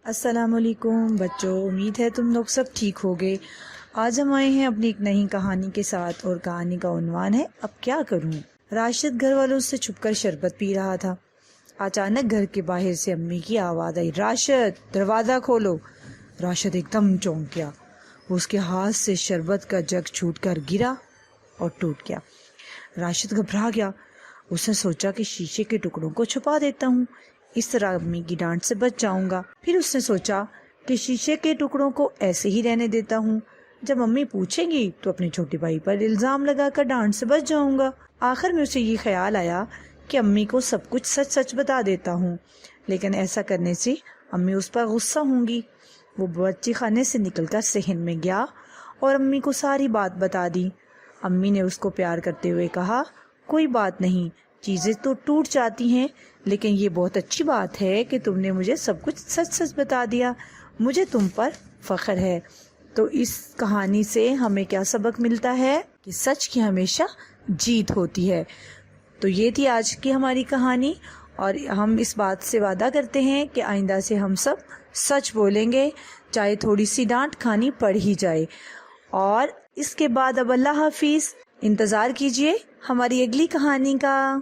السلام علیکم بچوں، امید ہے تم لوگ سب ٹھیک ہوگے۔ آج ہم آئے ہیں اپنی ایک نئی کہانی کے ساتھ، اور کہانی کا عنوان ہے اب کیا کروں۔ راشد گھر والوں سے چھپ کر شربت پی رہا تھا۔ اچانک گھر کے باہر سے امی کی آواز آئی، راشد دروازہ کھولو۔ راشد ایک دم چونک گیا، اس کے ہاتھ سے شربت کا جگ چھوٹ کر گرا اور ٹوٹ گیا۔ راشد گھبرا گیا، اس نے سوچا کہ شیشے کے ٹکڑوں کو چھپا دیتا ہوں، اس طرح امی کی ڈانٹ سے بچ جاؤں گا۔ پھر اس نے سوچا کہ شیشے کے ٹکڑوں کو ایسے ہی رہنے دیتا ہوں، جب امی پوچھیں گی تو اپنے چھوٹے بھائی پر الزام لگا کر ڈانٹ سے بچ جاؤں گا۔ آخر میں اسے یہ خیال آیا کہ امی کو سب کچھ سچ سچ بتا دیتا ہوں، لیکن ایسا کرنے سے امی اس پر غصہ ہوں گی۔ وہ بچی خانے سے نکل کر صحن میں گیا اور امی کو ساری بات بتا دی۔ امی نے اس کو پیار کرتے ہوئے کہا، کوئی بات نہیں، چیزیں تو ٹوٹ جاتی ہیں، لیکن یہ بہت اچھی بات ہے کہ تم نے مجھے سب کچھ سچ سچ بتا دیا، مجھے تم پر فخر ہے۔ تو اس کہانی سے ہمیں کیا سبق ملتا ہے کہ سچ کی ہمیشہ جیت ہوتی ہے۔ تو یہ تھی آج کی ہماری کہانی، اور ہم اس بات سے وعدہ کرتے ہیں کہ آئندہ سے ہم سب سچ بولیں گے، چاہے تھوڑی سی ڈانٹ کھانی پڑ ہی جائے۔ اور اس کے بعد اب اللہ حافظ، انتظار کیجئے ہماری اگلی کہانی کا۔